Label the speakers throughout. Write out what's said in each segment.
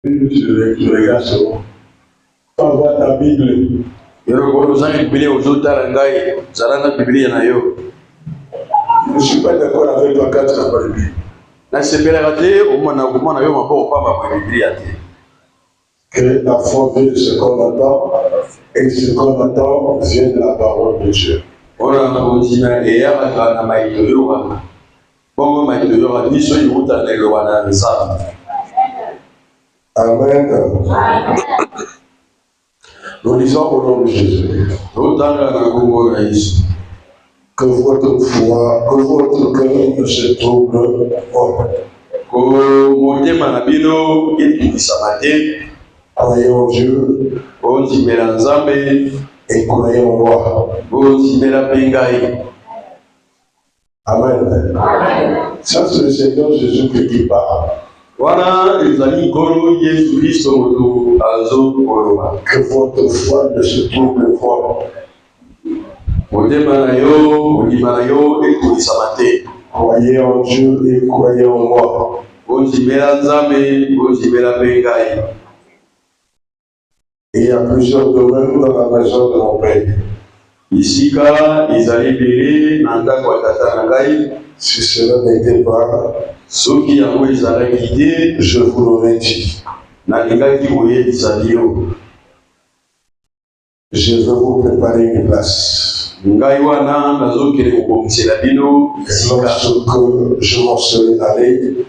Speaker 1: Tu regardes sur tu envoies ta Bible. Je ne suis pas d'accord avec toi quand tu n'as pas de Bible. Que la foi vient de ce qu'on entend, et ce qu'on entend vient de la parole de Dieu. Amen. Nous lisons au nom de Jésus. Que votre foi, que votre cœur ne se trouble pas. Croyez en Dieu et croyez en moi. Amen. Ça, c'est le Seigneur Jésus qui parle. Que votre foi ne se trouble pas. Croyez en Dieu et croyez en moi. Et il y a plusieurs domaines dans la maison de mon Père. Si cela n'était pas, je vous l'aurais dit. Je veux vous préparer une place. Lorsque je m'en serai allé,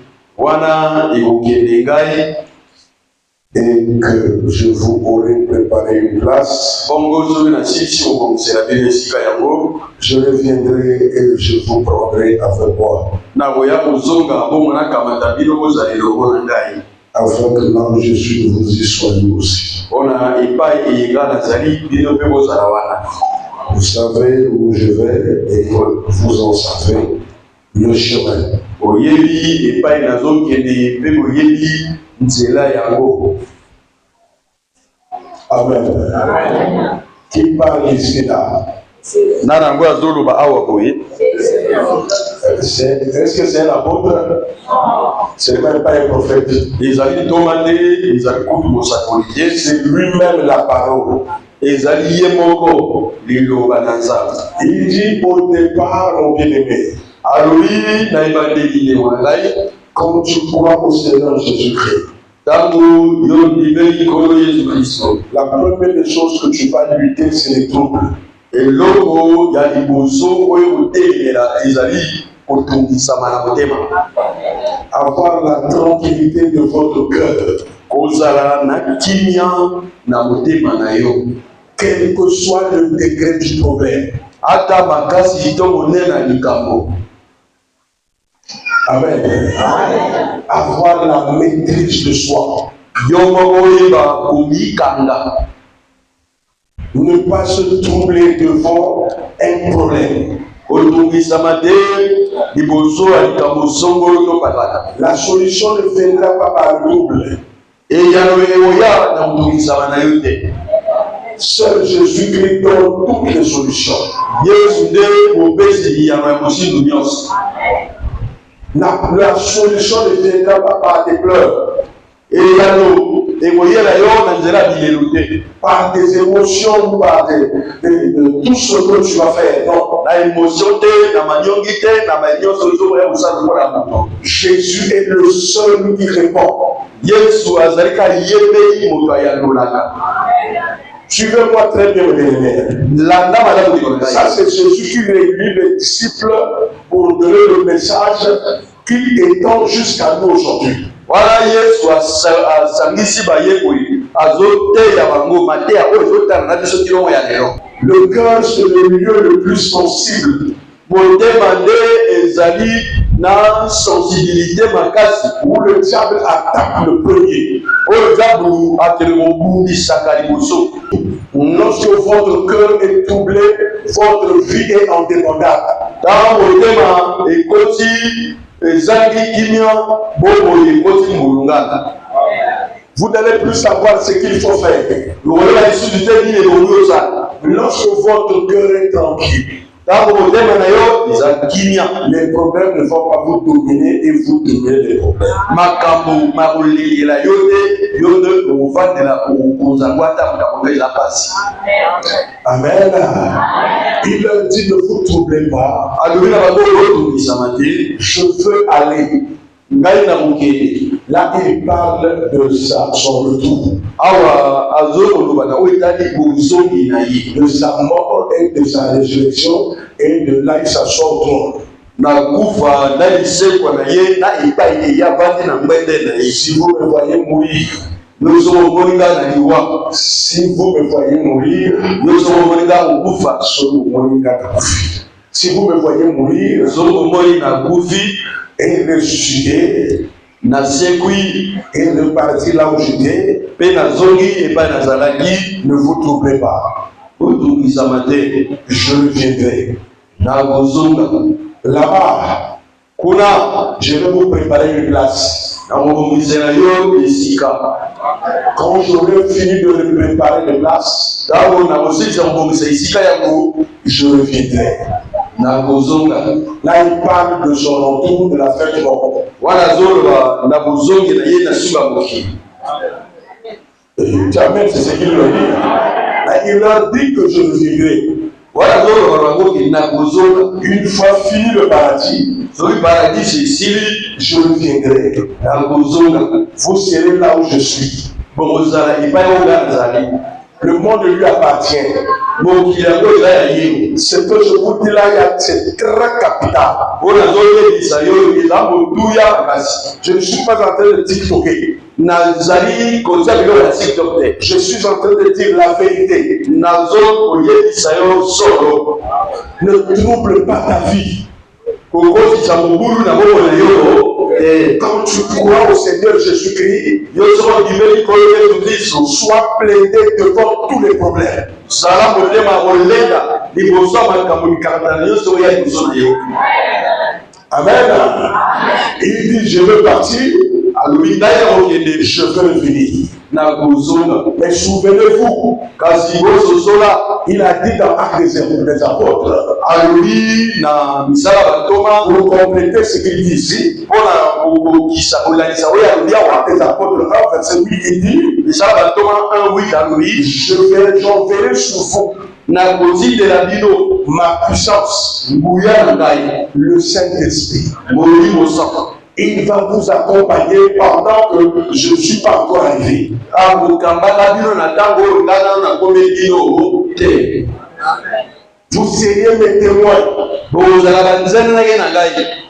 Speaker 1: et que je vous aurai préparé une place, je reviendrai et je vous prendrai avec moi. Afin que là où je suis, vous y soyez aussi. Vous savez où je vais et vous en savez le chemin. Amen. Qui parle ici là? Est-ce que c'est un apôtre? C'est même pas un prophète. C'est lui-même la parole. Il dit au départ, mon bien-aimé, quand tu crois au Seigneur Jésus-Christ, la première des choses que tu vas lutter, c'est les troubles. Avoir la tranquillité de votre cœur. Quel que soit le degré du problème. Amen. Avoir la maîtrise de soi. Ne pas se troubler devant un problème. La solution ne viendra pas par le trouble. Seul Jésus-Christ donne toutes les solutions. La solution ne viendra pas par des pleurs, par des émotions, par tout ce que tu vas faire. Non. Jésus est le seul qui répond. Suivez-moi très bien, mes bien-aimés. Ça, c'est Jésus qui réunit les disciples pour donner le message qui étend jusqu'à nous aujourd'hui. Le cœur, c'est le lieu le plus sensible. Où le diable attaque le premier. Lorsque votre cœur est troublé, votre vie est en débandade. Vous n'allez plus savoir ce qu'il faut faire. Lorsque votre cœur est tranquille, Les problèmes ne vont pas vous dominer et vous dominer les problèmes. Amen. Il leur dit ne vous troublez pas. Je veux aller. Là, il parle de son retour. De sa mort et de sa résurrection et de là il s'assoit au trône. Si vous me voyez mourir, si vous me voyez mourir, si vous me voyez mourir et ressusciter et repartir là où j'étais, ne vous troublez pas. Je reviendrai. Là-bas, je vais vous préparer une place. Quand j'aurai fini de préparer une place, je reviendrai. Là, il parle de son retour, de la fin du monde. Amen, c'est ce qu'il leur dit. Là, il leur dit que je reviendrai. Une fois fini le paradis, je reviendrai. Vous serez là où je suis. Le monde lui appartient. Ce que je vous dis là, c'est très capital. Je ne suis pas en train de TikToker. Je suis en train de dire la vérité. Ne trouble pas ta vie. Quand tu crois au Seigneur Jésus-Christ, sois plaidé devant tous les problèmes. Amen. Il dit je veux partir, je veux revenir. Mais souvenez-vous, il a dit dans Actes des Apôtres, pour compléter ce qu'il dit ici, Actes des Apôtres 1, verset 8, il dit, j'enverrai sur vous ma puissance, le Saint-Esprit. Il va vous accompagner pendant que je ne suis pas encore arrivé. Vous seriez mes témoins.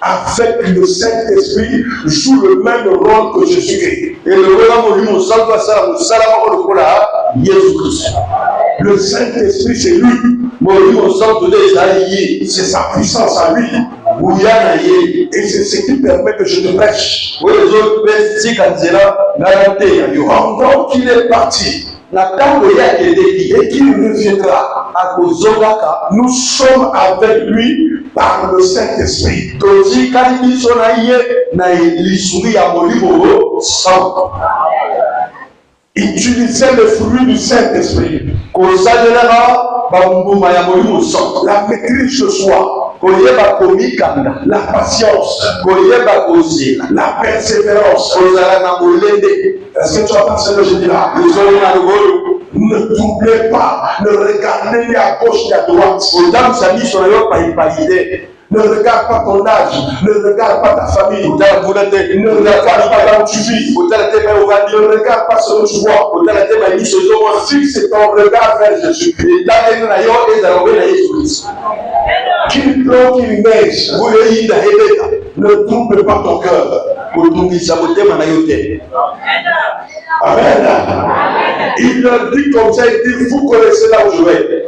Speaker 1: Avec le Saint-Esprit joue le même rôle que Jésus-Christ. Le Saint-Esprit, c'est lui. C'est sa puissance à lui. Et c'est ce qui permet que je te prêche. Pendant qu'il est parti et qu'il reviendra, nous sommes avec lui par le Saint-Esprit. Utilisez le fruit du Saint-Esprit. La maîtrise de soi, la patience, la persévérance. Est-ce que tu entends ce que je dis là? Ne troublez pas, ne regardez ni à gauche ni à droite. Ne regarde pas ton âge, ne regarde pas ta famille, ne regarde pas là où tu vis, ne regarde pas ce que tu vois. Fixe ton regard vers Jésus. Qu'il pleuve, qu'il neige, ne trouble pas ton cœur. Amen. Il leur dit comme ça, il dit, vous connaissez là où je vais.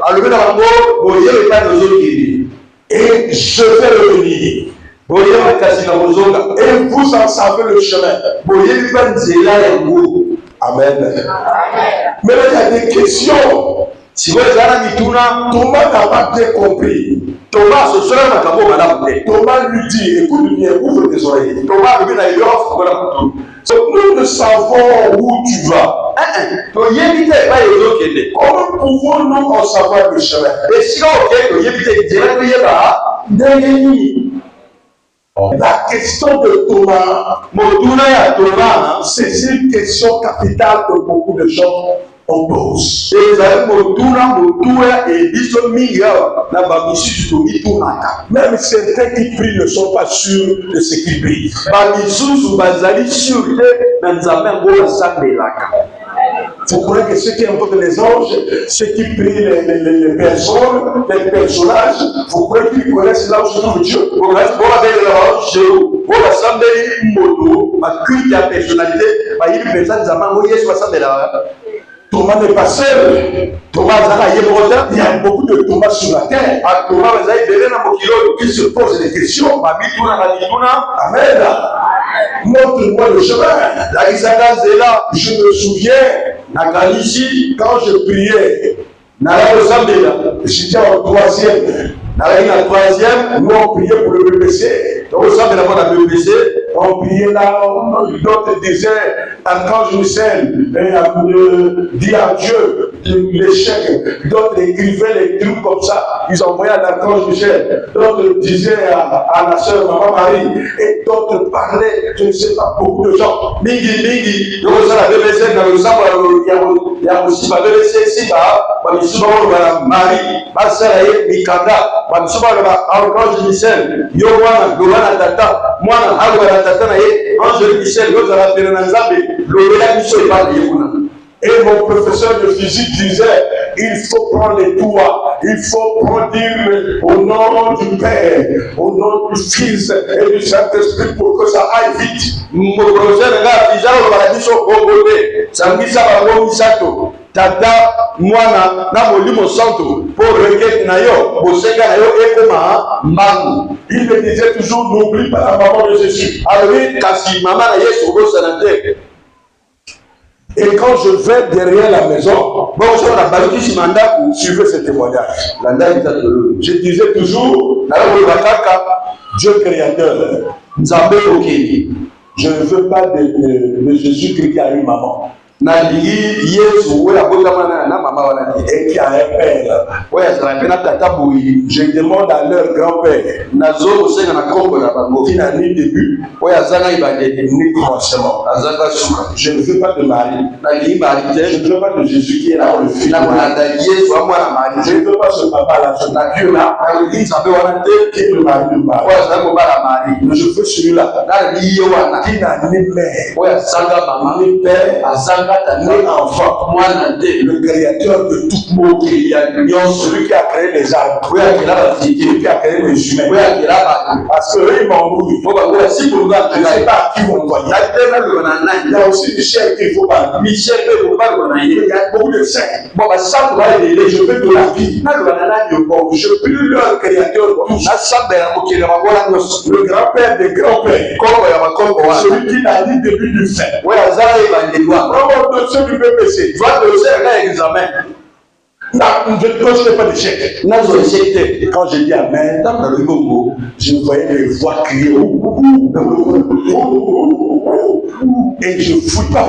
Speaker 1: Et je vais revenir. Et vous en savez le chemin. Amen. Mais là, il y a des questions. Thomas n'a pas bien compris. Thomas lui dit, écoute bien, ouvre tes oreilles. Nous ne savons où tu vas. Comment pouvons-nous en savoir le chemin? La question de Thomas, c'est une question capitale que beaucoup de gens on pose. Même certains qui prient ne sont pas sûrs de ce qu'ils prient. Vous croyez que ceux qui invoquent les anges, ceux qui prient les personnes, les personnages, vous croyez qu'ils connaissent là où se trouve Dieu? Thomas n'est pas seul. Il y a beaucoup de Thomas sur la terre. Qui se posent des questions. Amen. Montre-moi le chemin. Je me souviens, quand je priais, j'étais en troisième. Nous on priait pour le BBC. On priait là, d'autres disaient, Archange Michel dit à Dieu l'échec. D'autres écrivaient les trucs comme ça. Ils envoyaient à l'Archange Michel. D'autres disaient à la sœur Maman Marie. Et d'autres parlaient, je ne sais pas, beaucoup de gens. Mingi. Donc ça, la BBC, il y a aussi la BBC ici, Marie, ma sœur Mikanda, Archange Michel, Yowana, Gowana Tata, moi, Tata, Angel Michel, et mon professeur de physique disait, il faut prendre les toits, il faut dire au nom du Père, au nom du Fils et du Saint-Esprit pour que ça aille vite. Mon professeur de Tata, Mwana, na Molimo Santo, pour requête na yo, Boseka na yo, Ekoma, Mbangu. Il me disait toujours, n'oublie pas la maman de Jésus. Alors oui, kasi maman na Yesu, et quand je vais derrière la maison, suivez ce témoignage. Je disais toujours, Dieu créateur, je ne veux pas de Jésus-Christ qui a une maman. Et qui a un père. Je demande à leur grand-père qui n'a ni début ni commencement. Je ne veux pas de mari. Je ne veux pas de Jésus qui est là le fils. Je ne veux pas ce papa-là, ce Dieu-là qui est le mari de Marie. Mais je veux celui-là qui n'a ni mère, ni père, ni enfant, le créateur de tout monde, celui qui a créé les arbres, celui qui a créé les humains. Parce que eux, ils m'embrouillent. Je ne sais pas à qui vont envoyer. Il y a aussi Michel qu'il faut parler. Il y a beaucoup de saints. Je veux de la vie. Je prie leur créateur. Le grand-père des grands-pères. Celui qui n'a ni début du fin. De ceux du BBC. Je n'ai pas d'échec. Quand je dis Amen, je voyais les voix crier. Et je fouille pas.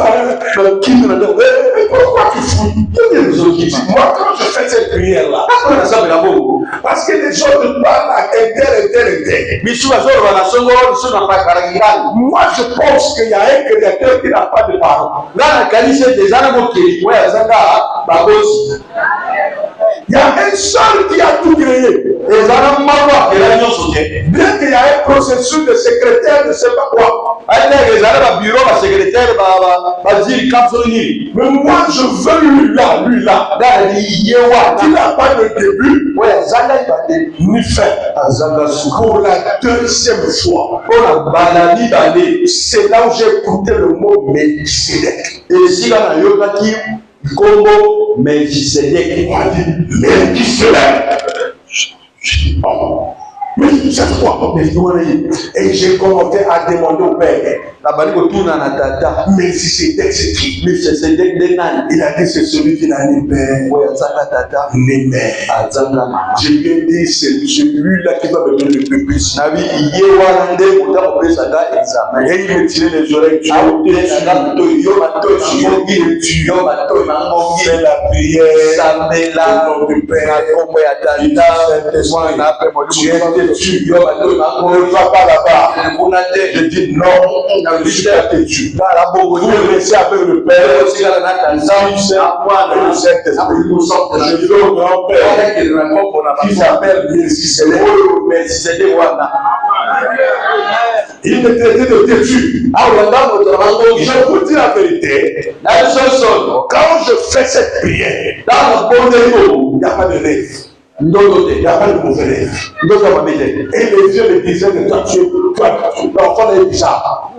Speaker 1: Pourquoi tu fouilles? Moi, quand je fais cette prière-là, parce que les gens te parlent à inter. Moi, je pense qu'il y a un créateur qui n'a pas de parole. Il y a un seul qui a tout créé. Bien qu'il y a un processus de secrétaire, de ne sais pas quoi. Mais moi, je veux lui-là, qui n'a pas de début, ni fin. Pour la deuxième fois. C'est là où j'ai écouté le mot Melchisedec. Et si là, Combo Melchisedec. Melchisedec. Mais cette fois, et j'ai commencé à demander au père, mais si c'était qui? Il a dit c'est celui qui n'a ni père, ni mère. Je lui ai dit c'est lui-là qui va me donner le peu plus. Et il me tirait les oreilles. C'est la prière. Au nom du Père. Tu es têtu. Ne va pas là-bas. Je dis non, je ne suis pas têtu. Vous me laissez avec le Père. Moi, le Saint-Esprit. Je veux au grand-père qui s'appelle Melchisédek. Il me traitait de têtu. Je vous dis la vérité. Quand je fais cette prière, il n'y a pas de rêve. Il n'y a pas de mauvais rêve. Et les yeux me disaient que toi, l'enfant est bizarre.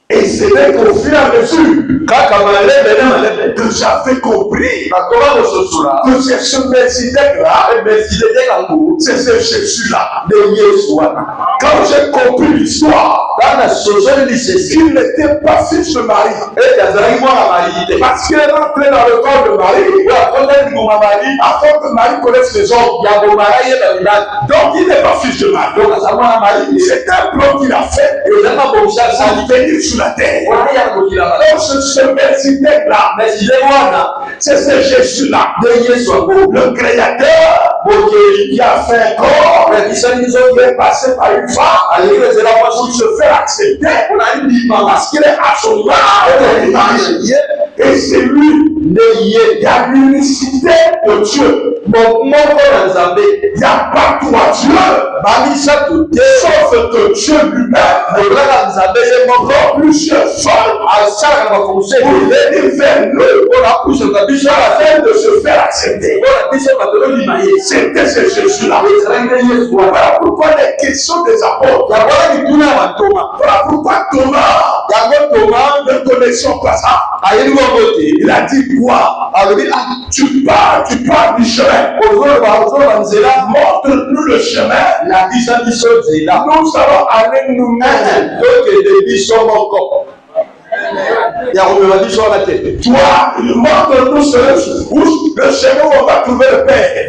Speaker 1: Et c'est là qu'au fur et à mesure que j'avais compris que c'est ce Melchisédek-là, c'est ce Jésus-là. Quand j'ai compris l'histoire, qu'il n'était pas fils de Marie, parce qu'il est rentré dans le corps de Marie, avant que Marie connaisse les hommes. Donc il n'est pas fils de Marie. C'est un plan qu'il a fait pour venir sur la terre. Donc ce Melchisédek-là, c'est ce Jésus-là, le créateur qui a fait un corps, qui est passé par une femme pour se faire accepter parce qu'il est à son image. Et c'est lui, il y a l'unicité de Dieu. Il n'y a pas trois dieux, sauf que Dieu lui-même prend plusieurs formes pour venir vers nous afin de se faire accepter. C'était ce Jésus-là. Voilà pourquoi les questions des apôtres. Voilà pourquoi Thomas ne connaissant pas ça. Il a dit quoi? Tu pars du chemin. Montre-nous le chemin. Nous allons aller nous-mêmes. Toi, montre-nous le chemin où on va trouver le Père.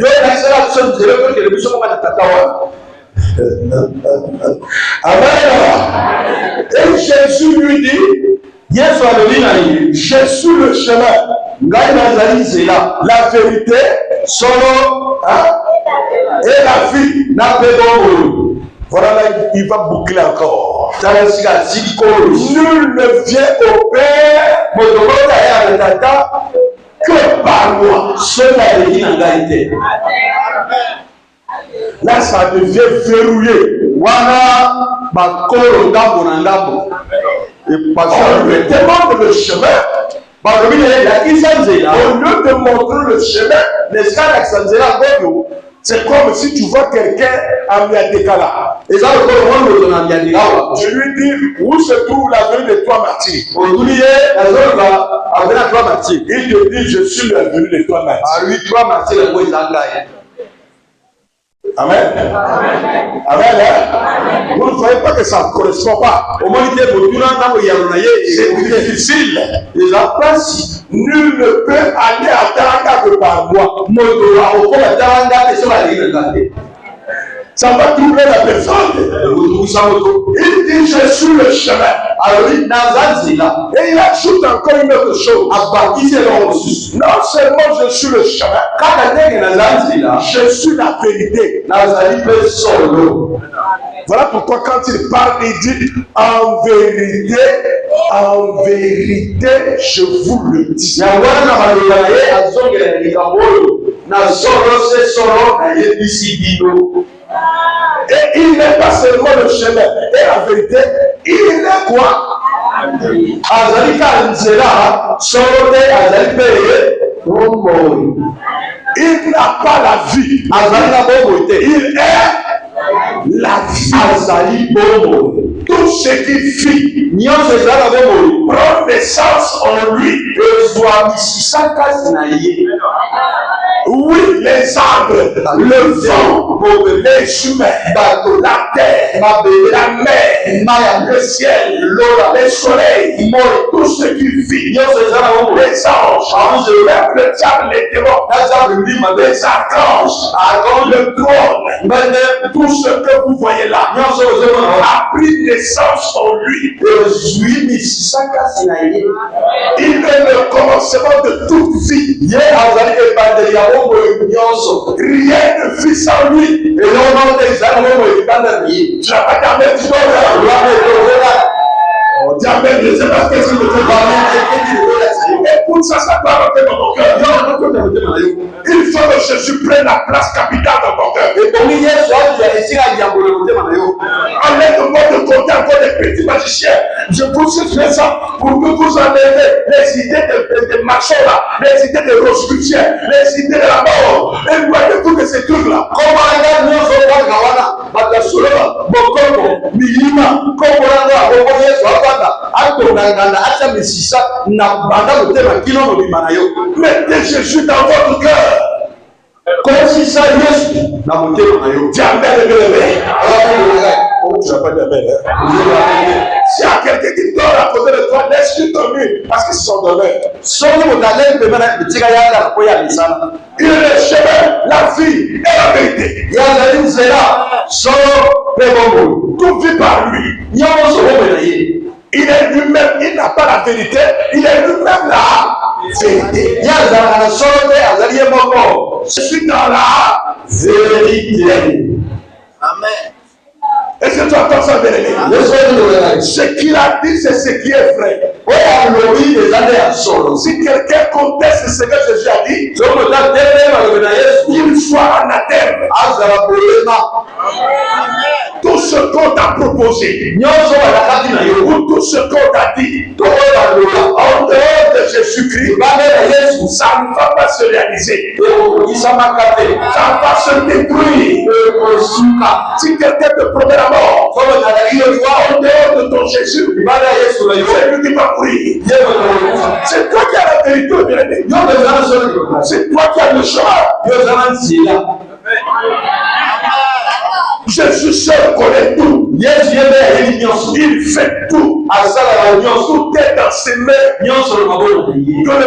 Speaker 1: Amen. Et Jésus lui dit, je suis le chemin, la vérité, et la vie. Voilà, là, il va boucler encore. Nul ne vient au Père que par moi. Là, ça devient verrouillé. On lui demande le chemin. Au lieu de montrer le chemin, c'est comme si tu vois quelqu'un à Miadekala. Je lui dis, où se trouve l'avenue des Trois Martyrs? Il te dit, je suis l'avenue des Trois Martyrs. Amen. Amen. Vous ne voyez pas que ça ne correspond pas. C'est difficile. Nul ne peut aller à Taranga que par moi. Ça va troubler la personne. Il dit, je suis le chemin. Et il ajoute encore une autre chose. Non seulement je suis le chemin, je suis la vérité. Voilà pourquoi quand il parle, il dit, en vérité, je vous le dis. Et il n'est pas seulement le chemin et la vérité, il est quoi? Il n'a pas la vie. Il est la vie. Tout ce qui vit prend naissance en lui. Oui, les arbres, le vent, les humains, la terre, la mer, le ciel, l'eau, les soleils, tout ce qui vit, les anges, même le diable, les démons, les archanges, le trône, tout ce que vous voyez là a pris naissance en lui. Il est le commencement de toute vie. Rien ne vit sans lui. Tu n'as pas d'âme, tu dois Diable, je ne sais pas ce que je veux dire. Écoute ça doit rentrer dans ton cœur. Il faut que Jésus prenne la place capitale dans ton cœur. Enlève-moi de compter encore des petits magiciens. Je vous cite ça pour que vous enlevez les idées de machins là, les idées de rosicruciens, les idées de la mort. Éloignez-vous de ces trucs-là. Mettez Jésus dans votre cœur. Si y a quelqu'un qui dort à côté de toi, laisse-le dormir parce qu'ils sont dormeurs. Il est le chemin, la vie et la vérité. Tout vit par lui. Il est lui-même, il n'a pas la vérité, il est lui-même la vérité. Je suis dans la vérité. Amen. Est-ce que tu entends ça, bien-aimé? Ce qu'il a dit, c'est ce qui est vrai. Si quelqu'un conteste ce que Jésus a dit, il soit anathème. Tout ce qu'on t'a proposé, ou tout ce qu'on t'a dit, en dehors de Jésus-Christ, ça ne va pas se réaliser. Ça va se détruire. Si quelqu'un te promet la mort, en dehors de ton Jésus, c'est lui qui va mourir. C'est toi qui as la vérité, bien-aimé. C'est toi qui as le choix. Jésus seul connaît tout. Il fait tout. Tout est dans ses mains. Que le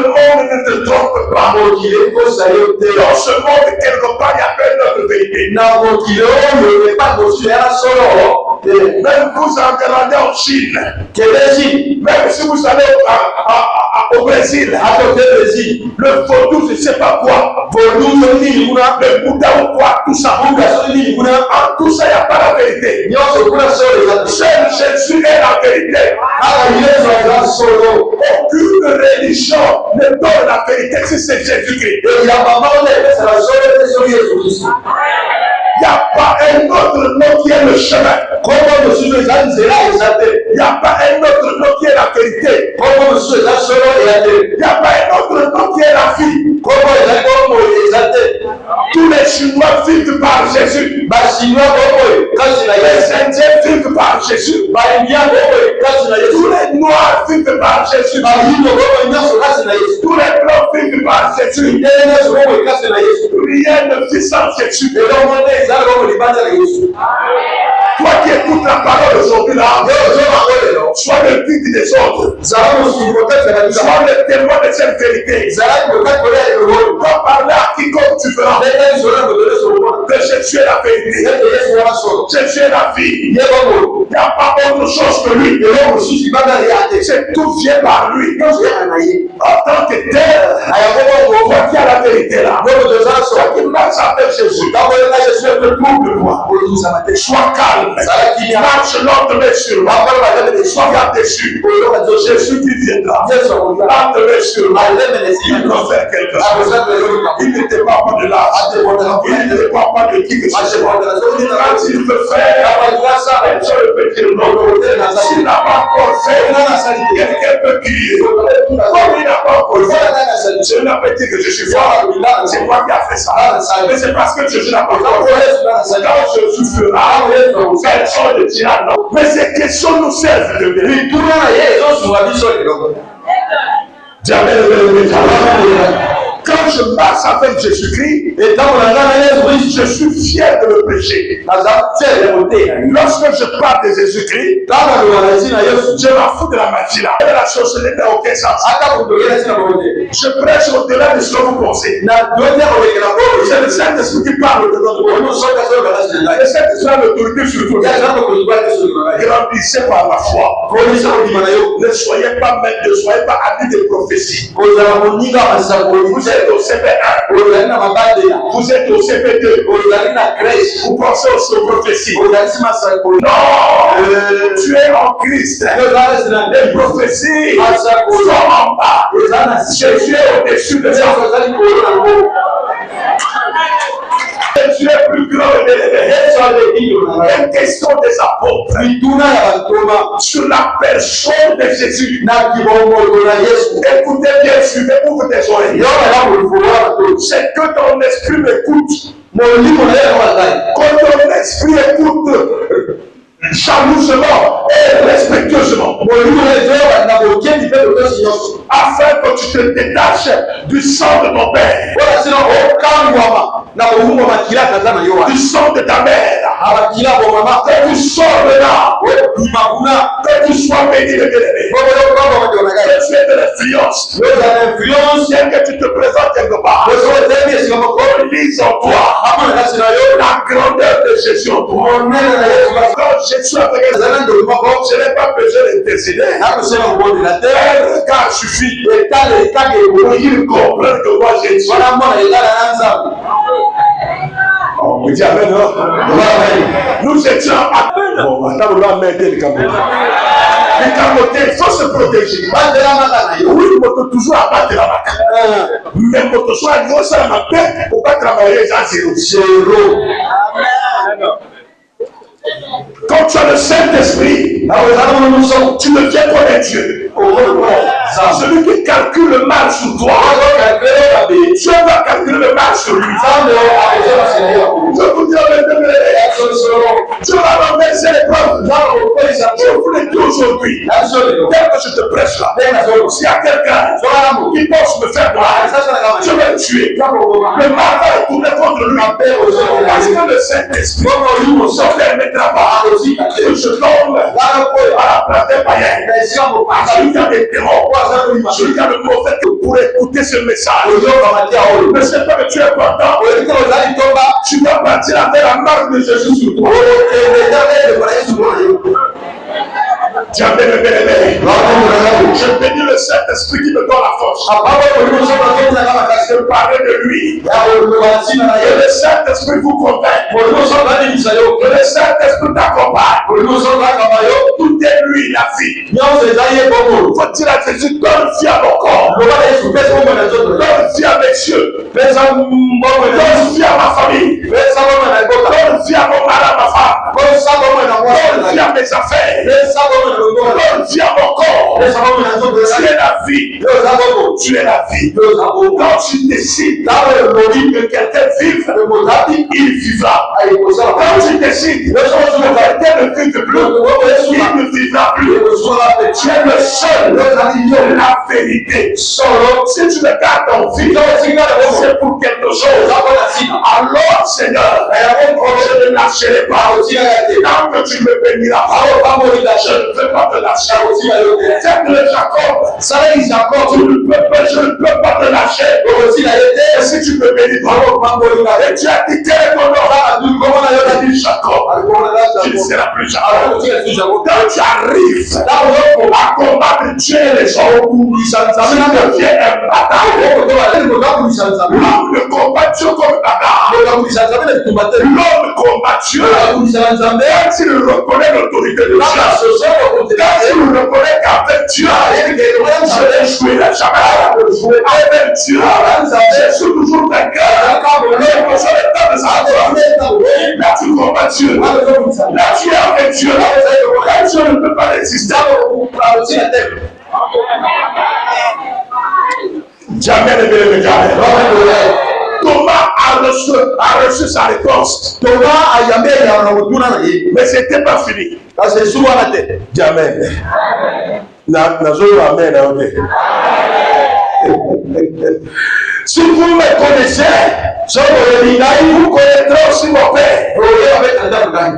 Speaker 1: monde ne te trompe pas. Dans ce monde, quelque part, il y a plein d'autres vérités. Même vous en en Chine. Même si vous allez au Brésil, le vaudou, je ne sais pas quoi. Le Bouddha ou quoi, tout ça. En tout ça, il n'y a pas la vérité. Seul Jésus est la vérité. Aucune religion ne donne la vérité si c'est Jésus-Christ. Il n'y a pas un autre nom qui est le chemin. Il n'y a pas un autre nom qui est la vérité. Il n'y a pas un autre nom qui est la vie. Tous les Chinois vivent par Jésus. Les Indiens vivent par Jésus. Tous les Noirs vivent par Jésus. Tous les Blancs vivent par Jésus. Rien ne vit sans Jésus. Toi qui écoutes la parole aujourd'hui là, sois le guide des autres. Sois le témoin de cette vérité. Va parler à quiconque tu feras. Que Jésus est la vérité. Jésus est la vie. Il n'y a pas autre chose que lui. C'est tout vient par lui. En tant que tel, toi qui as la vérité là, toi qui marches avec Jésus, Jésus te trouble de toi. Sois calme. Marche l'ordre sur moi. Sois là-dessus. Jésus qui viendra. L'ordre sur moi. Il doit faire quelque chose. Il n'était pas de l'âge. Il n'était pas de qui que ce soit. Quand il veut faire, je peux dire non. S'il n'a pas encore fait, quelqu'un peut crier. Comme il n'a pas encore fait, Je n'ai pas dit que je suis fort. C'est moi qui a fait ça. Mais c'est parce que Jésus n'a pas fait. Quand Jésus fera, personne ne dira non. Mais ces questions nous servent de vérité. Quand je marche avec Jésus-Christ, je suis fier de le prêcher. Lorsque je parle de Jésus-Christ, je m'en fous de la magie là. La chose n'a aucun sens. Je prêche au-delà de ce que vous pensez. C'est le Saint-Esprit qui parle de notre monde. Le Saint-Esprit a l'autorité sur tout. Grandissez par la foi. Ne soyez pas maîtres, ne soyez pas amis de prophétie. Vous êtes au CP1, vous êtes au CP2, vous pensez aussi aux prophéties. Non, tu es en Christ. Les prophéties sont en bas. Jésus est au-dessus de ça. Tu es plus grand et élevé. Une question des apôtres sur la personne de Jésus. Écoutez bien, suivez, ouvre tes oreilles. C'est que ton esprit m'écoute. Quand ton esprit écoute jalousement et respectueusement, afin que tu te détaches du sang de ton père, du sang de ta mère, que tu sors de là, que tu sois béni de bien-aimé, que tu aies de l'influence, bien que tu te présentes quelque part, lise en toi la grandeur de Jésus en toi. Quand Jésus a fait quelque chose, je n'ai pas besoin d'intercéder. Un regard suffit pour qu'il comprenne que moi j'ai Dieu. On dit Amen, non? Nous étions à peine. Bon, maintenant, on va mettre les camotés. Les camotés, il faut se protéger. Oui, il faut toujours abattre la main. Mais il faut soit à ça ma paix pour pas travailler à zéro. Amen. Quand tu as le Saint-Esprit, tu deviens connaître Dieu. Celui qui calcule le mal sur toi, Dieu va calculer le mal sur lui. Je vous dis, Dieu va renverser les preuves. Je vous le dis aujourd'hui, tel que je te prêche là, s'il y a quelqu'un qui pense me faire mal, je vais le tuer. Le mal va retourner contre lui. Parce que le Saint-Esprit ne permettra pas que je tombe à la place des païens. Celui qui a des démons, celui qui a le mauvais pour écouter ce message. Ne sais pas que tu es important. Tu dois partir avec la marque de Jésus sur toi. Tiens, bien-aimé. Je bénis le Saint-Esprit qui me donne la force. Je parler de lui. Que le Saint-Esprit vous convainc. Que le Saint-Esprit t'accompagne. Tout est lui, la vie. Faut-il à Jésus, donne vie à mon corps. Donne vie à mes yeux. Donne vie à ma famille. Donne vie à mon mari, à ma femme. Donne vie à mes affaires. Donne vie à mon corps. Tu es la vie. Tu es la vie. Quand tu décides que quelqu'un vive, il vivra. Quand tu décides que quelqu'un ne vive plus, il ne vivra plus. Tu es le seul, la vérité. Si tu me gardes en vie, c'est pour quelque chose. Alors, Seigneur, je ne lâcherai pas. Tant que tu me béniras, je ne veux pas te lâcher. C'est le Jacob, je ne peux pas te lâcher. Et si tu me bénis, et tu as dit quel est ton nom, tu as dit Jacob, tu ne seras plus Jacob. Quand tu arrives à combattre Dieu et les hommes, tu deviens un bataille. L'homme ne combat Dieu comme Dada. L'homme combat Dieu quand il reconnaît l'autorité de Dieu. Quand il reconnaît qu'avec Dieu, je ne jouerai jamais. Avec Dieu, je suis toujours vainqueur. Là, tu combats Dieu. Là, tu es avec Dieu. Là, Dieu ne peut pas résister. Jamais ne me regarde. Thomas a reçu sa réponse. Mais ce n'était pas fini. Jamais. Si vous me connaissez, vous connaîtrez aussi mon Père.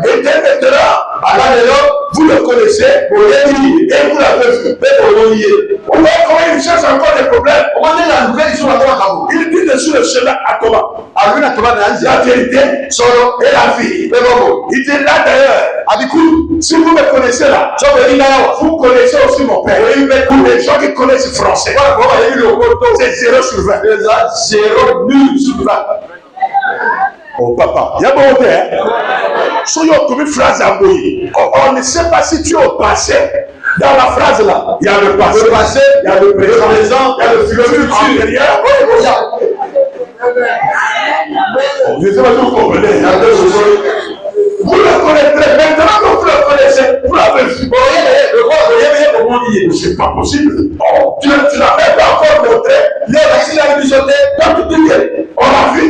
Speaker 1: Et dès maintenant, vous le connaissez, et vous l'avez vu. On voit comment il cherche encore des problèmes. Il dit dessus le chemin à Thomas. La vérité et la vie. Il dit là d'ailleurs, si vous me connaissez là, vous connaissez aussi mon Père. Les gens qui connaissent le français, c'est 0 sur 20. 0 nul sur 20. Oh papa, il y a bon père. Soyons comme une phrase envoyée. On ne sait pas si tu es au passé. Dans la phrase là, il y a le passé, il y a le présent, il y a le futur antérieur. Je ne sais pas si vous comprenez. Vous le connaîtrez. Maintenant que vous le connaissez, vous l'avez vu. C'est pas possible. Oh, tu n'as même pas encore montré. On a vu. On a vu.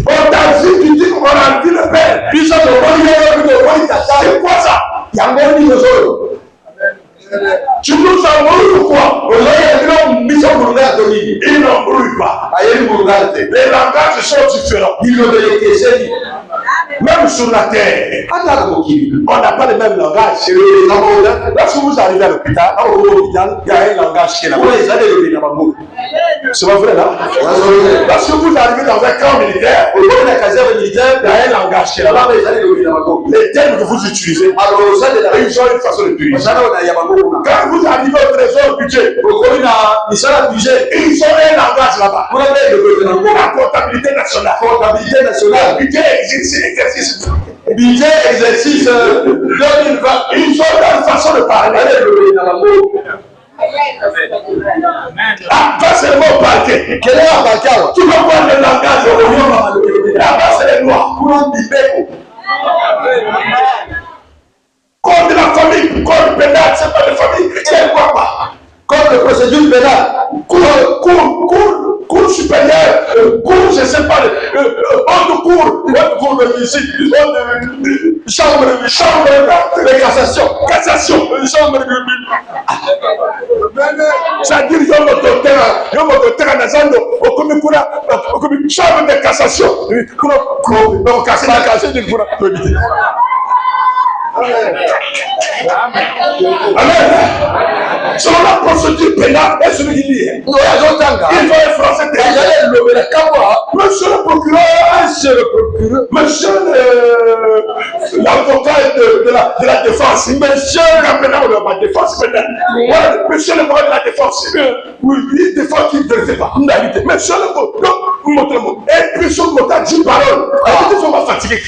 Speaker 1: On t'a vu, tu dis qu'on a vu le Père. C'est quoi ça? Tu nous embrouilles ou quoi? Ils n'embrouillent pas. Les langages sont différents. Même sur la terre, on n'a pas le même langage. Lorsque vous arrivez à l'hôpital, il y a un langage qui est là-bas. C'est pas vrai là? Lorsque vous arrivez dans un camp militaire, il y a un langage qui est là-bas. Les termes que vous utilisez, ils ont une façon d'utiliser. Quand vous arrivez au trésor budget, ils ont un langage là-bas. La comptabilité nationale. Le budget exercice 2020. Ils ont une façon de parler. Là-bas, c'est le mot parquet. Quel est le parquet? Tu peux voir le langage. Là-bas, c'est les lois. Code de la famille, code pénal, c'est pas de famille. C'est quoi pas? Code de procédure pénale. Cour supérieure, cour, je ne sais pas, haute cour de visite, chambre de cassation, chambre de... C'est-à-dire, il y a chambre de cassation. Amen. Selon la procédure pénale, et celui qui lit, il va être français. Monsieur le procureur, monsieur l'avocat de la défense, monsieur la défense pénale, monsieur le droit de la défense, oui, il défend qui ne le fait pas. Monsieur le procureur, montrez-moi. Et puis sur le mot, 10 paroles. Ils sont pas fatigués.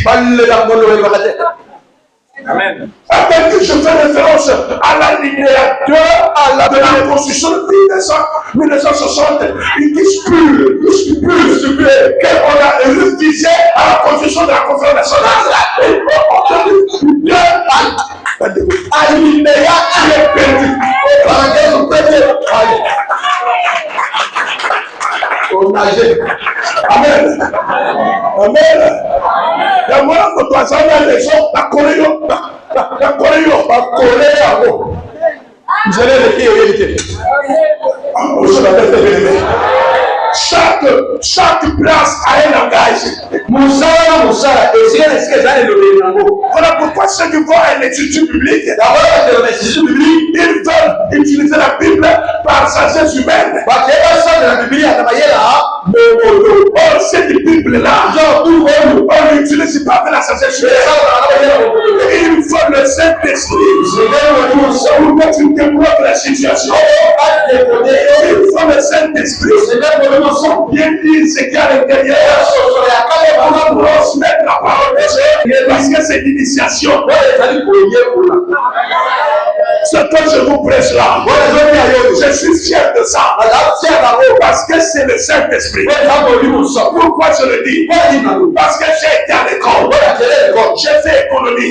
Speaker 1: Amen. Après que je fais référence à l'alinéa 2 de la Constitution de 1960, ils disent plus qu'on a révisé à la Constitution de la Conférence nationale. Alinéa qui est perdu. Amen. Amen. D'abord, quand tu as jamais les gens, la Corée, vous allez les dire, chaque place a un langage. Voilà pourquoi ceux qui vont à l'institut public, ils veulent utiliser la Bible par sagesse humaine. Or, cette Bible-là, on n'utilise pas la sagesse humaine. Il faut le Saint-Esprit pour que tu débloques la situation. Il faut le Saint-Esprit. Bien dire ce qu'il y a à l'intérieur. On doit transmettre la parole de Dieu. Parce que c'est l'initiation. Ce que je vous prêche là, je suis fier de ça. Parce que c'est le Saint-Esprit. Pourquoi je le dis? Parce que j'ai été à l'école. J'ai fait économie.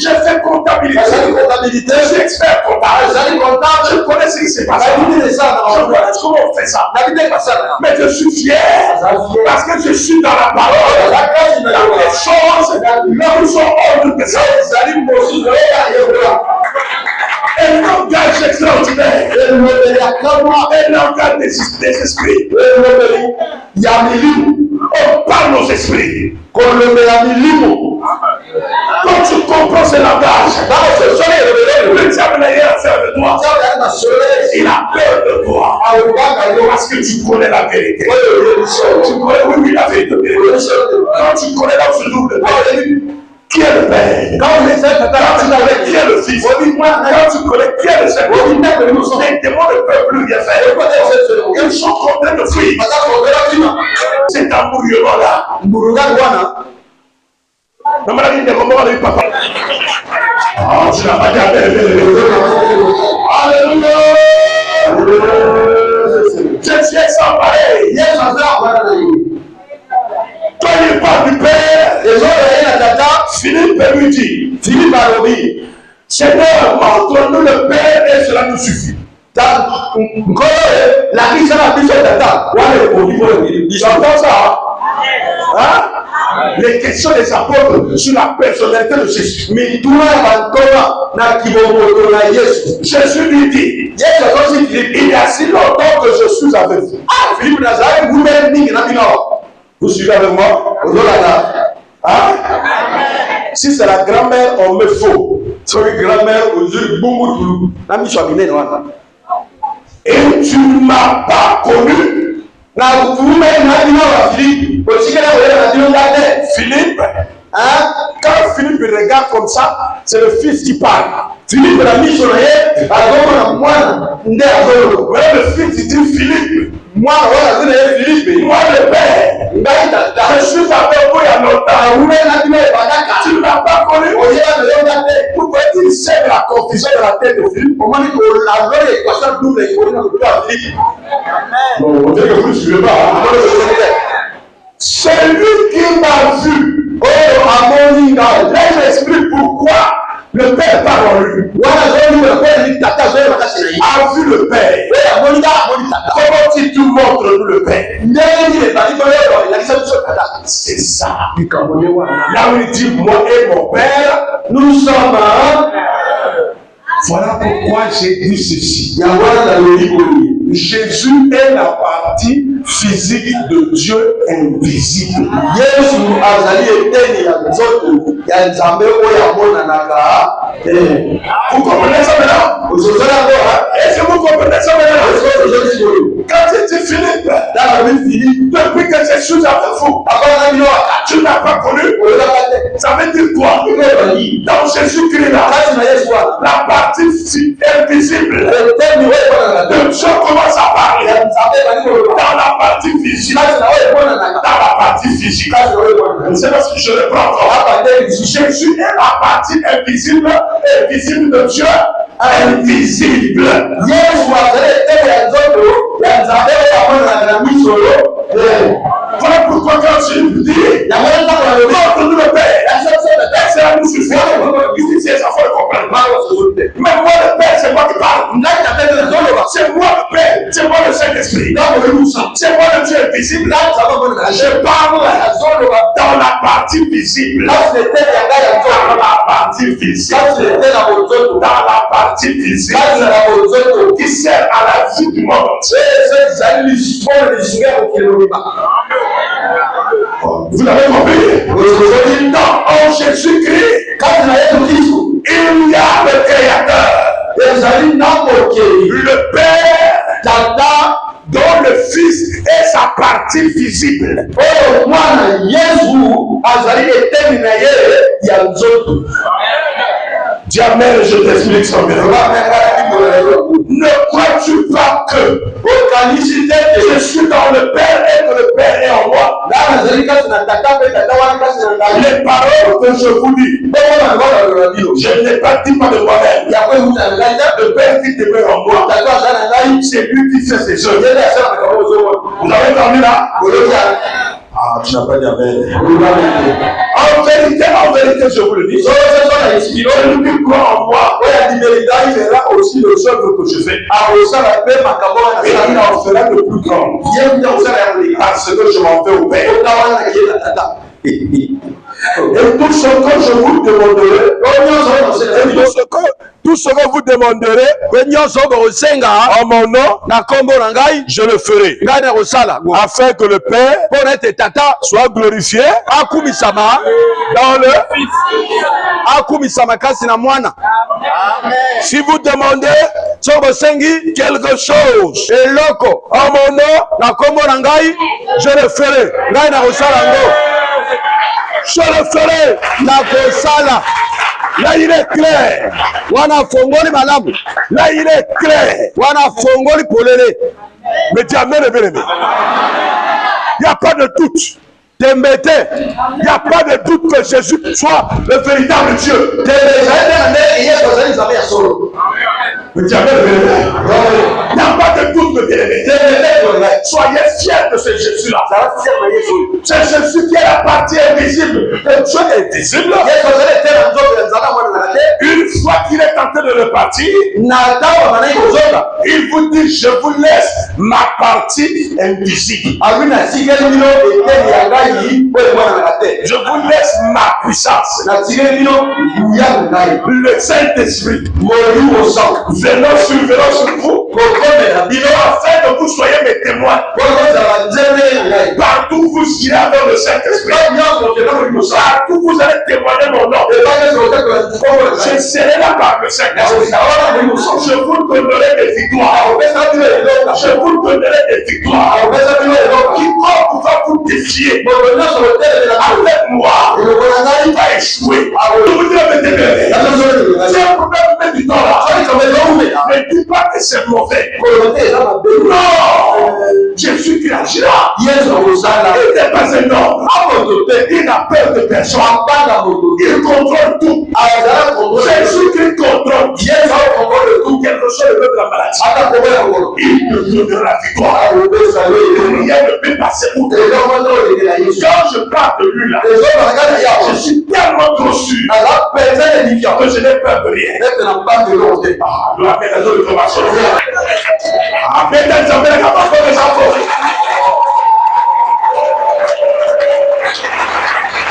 Speaker 1: J'ai fait comptabilité. Je suis expert comptable. Je connais ce qui s'est passé. Je connais comment on fait ça. Mais je suis fier parce que je suis dans la parole. Dans les choses qui sont hors de ça. Un langage extraordinaire. Un langage des esprits. On parle aux esprits. Quand tu comprends ce langage, le diable n'a rien à faire de toi. Il a peur de toi. Parce que tu connais la vérité. Tu connais, oui, la vérité. Quand tu connais là où se trouve le Père, qui est le Père? Quand tu connais qui est le Fils? Quand tu connais qui est le Seigneur? Les démons ne peuvent plus rien faire. Ils sont contraints de fuir. C'est un bouillonnement là. Papa. Oh, tu n'as pas dit Alléluia. Je suis sans pareil. Quand il parle du Père, Philippe lui dit, Seigneur, montre-nous le Père et cela nous suffit. J'entends ça. Hein? Les questions des apôtres sur la personnalité de Jésus. Jésus lui dit, il y a si longtemps que je suis avec vous. Vous suivez avec moi? Hein? Si c'est la grand-mère, on me faut. C'est une grand-mère, et tu ne m'as pas connu. Philippe, hein? Quand Philippe regarde comme ça, c'est le fils qui parle. Philippe l'a mis sur le fils dit Philippe. Moi le Père. Je suis avec vous il y a longtemps. Tu ne l'as pas connu. Pourquoi il sème la confusion de la tête de Philippe? Comment il faut la l'équation double Philippe? Non, on dirait que vous ne suivez pas. C'est lui qui m'a vu. Oh, à mon lit, là, je m'explique pourquoi le Père parle en lui. A vu le Père. Comment tu montres nous le Père? C'est ça. Là où il dit, moi et mon Père, nous sommes un. Voilà pourquoi j'ai dit ceci. Jésus est la partie physique de Dieu invisible. Vous comprenez ça maintenant? Est-ce que vous comprenez ça maintenant? Quand tu dis Philippe, depuis que je suis avec vous, tu n'as pas connu. Ça veut dire quoi? Dans Jésus-Christ, la partie invisible de Dieu commence à parler. Dans la partie physique. Dans la partie physique. Je ne sais pas si je le prends encore. Jésus est la partie invisible de Dieu. Invisible. Voilà pourquoi quand je dis, montre-nous le Père. C'est la nous suffit. Il dit, ces enfants comprennent. Mais moi le Père, c'est moi qui parle. C'est moi le Père, c'est moi le Saint-Esprit. C'est moi le Dieu invisible. Je parle dans la partie visible. Dans la partie visible. Dans la partie visible. Qui sert à la vie du monde entier. Vous l'avez compris? En Jésus-Christ, il y a le Créateur. Le Père, dont le Fils est sa partie visible. Dis amen, je t'explique ça bien. Ne crois-tu pas que je suis dans le Père et que le Père est en moi? Les paroles que je vous dis, je ne les pas dit pas de moi-même. Le Père qui demeure en moi, c'est lui qui fait ses œuvres. Vous avez entendu là? Ah, tu n'as pas dit amen. En vérité, je vous le dis. Celui qui croit en moi, il verra aussi les œuvres que je fais. Et il en fera de plus grand. Parce que je m'en vais au Père. Et tout ce que je vous demanderai, tout ce que vous demanderez en mon nom, je le ferai. Afin que le Père soit glorifié dans le Fils. Si vous demandez quelque chose en mon nom, je le ferai. Je le ferai. Là, il est clair. Là, il est clair. Mais dis amen, bien aimé. Il n'y a pas de doute. Il n'y a pas de doute que Jésus soit le véritable Dieu. Il n'y a pas de doute, bien aimé. Soyez fiers de ce Jésus-là. C'est Jésus qui est la partie invisible. Le Dieu est visible. Une fois qu'il est en train de repartir, il vous dit, je vous laisse ma partie invisible. Je vous laisse ma puissance. Le Saint-Esprit venant sur vous, afin que vous soyez mes témoins. Partout où vous irez avec le Saint-Esprit, partout où vous allez témoigner mon nom, je serai là par le Saint-Esprit. Je vous donnerai des victoires. Je vous donnerai des victoires. Quiconque va vous défier avec moi, il va échouer. C'est un problème du temps là. Ne dis pas que c'est mauvais. Non! Jésus qui agira. Il n'est pas un homme. Il n'a peur de personne. Il contrôle tout. Jésus qui contrôle. Quelque chose de la maladie. Il te donnera la victoire. Rien ne peut passer pour toi. Quand je parle de lui là, je suis tellement trop sûr que je n'ai peur de rien.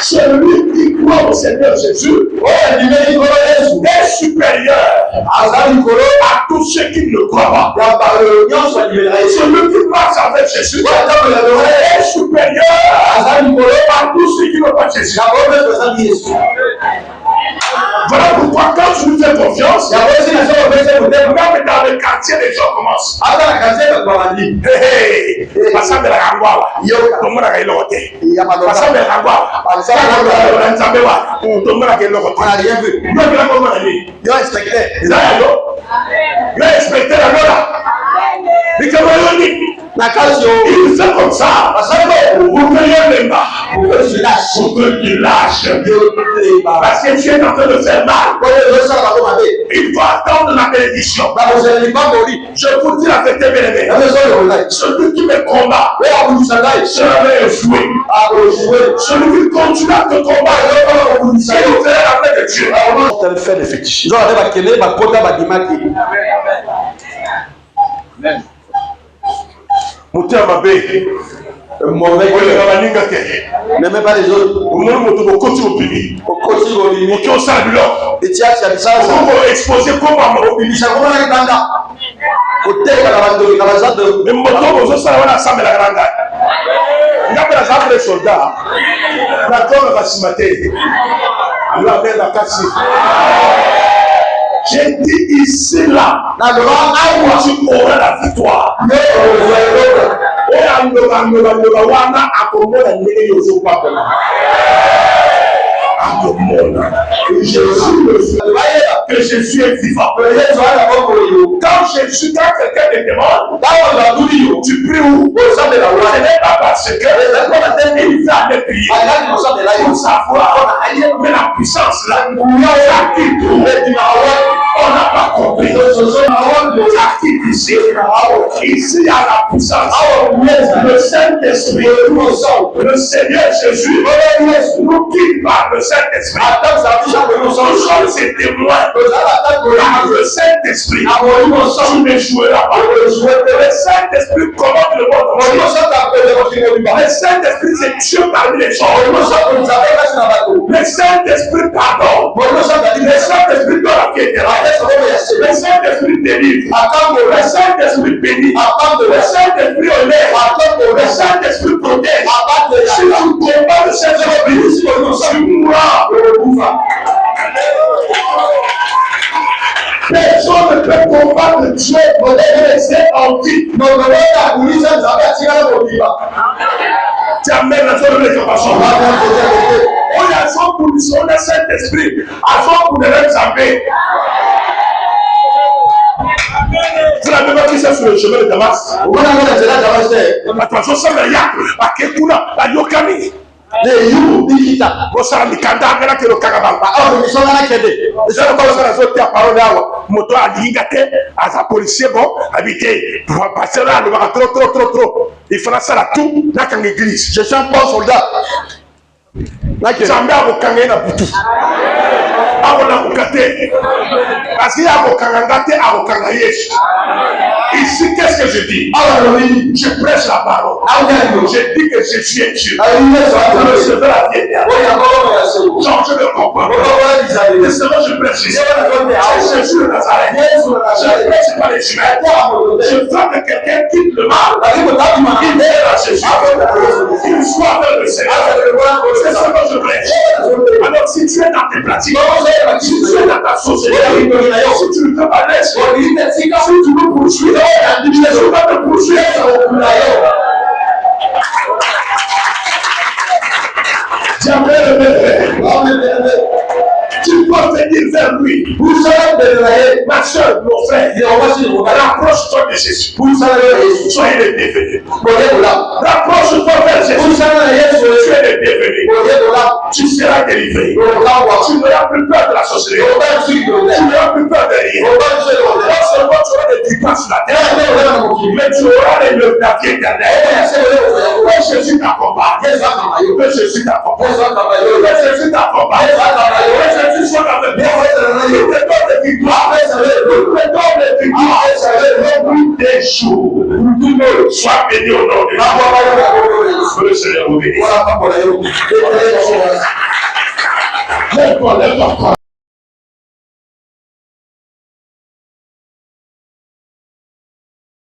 Speaker 1: Celui qui croit au Seigneur Jésus est supérieur à tous ceux qui ne croient pas. Celui qui marche avec Jésus est supérieur à tous ceux qui n'ont pas Jésus. Voilà pourquoi quand tu nous fais confiance, même dans le quartier, les gens commencent. Il fait comme ça. Pour que tu lâches. Parce que tu es en train de faire mal. Il faut attendre la bénédiction. Je vous dis la vérité, bien aimé. Celui qui me combat sera échoué. Celui qui continue à te combattre, il verra la paix de Dieu. On va faire des fétiches. Amen. Moutia Mabé, n'aimez pas les autres. Exposé comme j'ai dit ici là, tu auras la victoire. le monde. Que Jésus est vivant. Quand quelqu'un te demande, tu pries où? Ce n'est pas parce que il va aller prier pour savoir, mais la puissance là, on n'a pas compris. Ici, il y a la puissance. Le Saint-Esprit, le Seigneur Jésus, nous quitte par le Saint-Esprit. Nous sommes ses témoins. Le Saint-Esprit, tu ne joueras pas. Le Saint-Esprit commande le monde. Le Saint-Esprit, c'est Dieu parmi les gens. Le Saint-Esprit pardonne. Le Saint-Esprit donne la piété. Le Saint-Esprit délivre. Le Saint-Esprit bénit. Le Saint-Esprit honnête. Le Saint-Esprit protège. Si tu combats le Saint-Esprit, tu mourras. Personne ne peut combattre Dieu pour les laisser en vie. Tu amènes la zone de compassion. On a son position, on a Saint-Esprit. À son pour de l'examen. C'est la même qui c'est sur le chemin de Damas. Attention, ça me y'a. À Kekuna, à Yokani. Les you, Bikita. Bosara Mikanda, Gana Kero Kagabamba. Ah, mais ça n'a qu'à dire. C'est comme ça, la zone de la parole d'Awa. Moto à Lingate, à sa policier, bon, habité. Pour passer là, le bar trop. Il fera ça là tout, là, quand l'église. Je suis un bon soldat. Zambia abokanga na butu abona kokate parce qu'il y a abokanga te abokanga Yesu. Ici, qu'est-ce que je dis? Je prêche la parole. Je dis que Jésus est Dieu. Je veux la vérité. Jean, je le comprends. Mais seulement je prêche ici. C'est Jésus de Nazareth. Je ne prêche pas les humains. Je veux que quelqu'un quitte le mal. Il est à Jésus. Il soit vers le Seigneur. C'est ce que je prêche. Alors, si tu es dans tes pratiques, si tu es dans ta société, si tu ne peux pas laisser, si tu veux poursuivre, je ne vais pas te poursuivre. Tu peux venir vers lui. Ma soeur, mon frère, rapproche-toi de Jésus. Soyez les bienvenus. Rapproche-toi vers Jésus. Tu es les bienvenus. Tu seras délivré. Tu n'auras plus peur de la société. Tu n'auras plus peur de rien. Non seulement tu auras des victoires sur la terre, mais tu auras les leviers éternels. Que Jésus t'accompagne. Que Jésus t'accompagne. Que Jésus t'accompagne. Tu sois dans le bien, il te donne des victoires, il te donne des victoires, le bruit des jours. Sois béni au nom de Dieu. Le Seigneur vous bénisse. Lève-toi,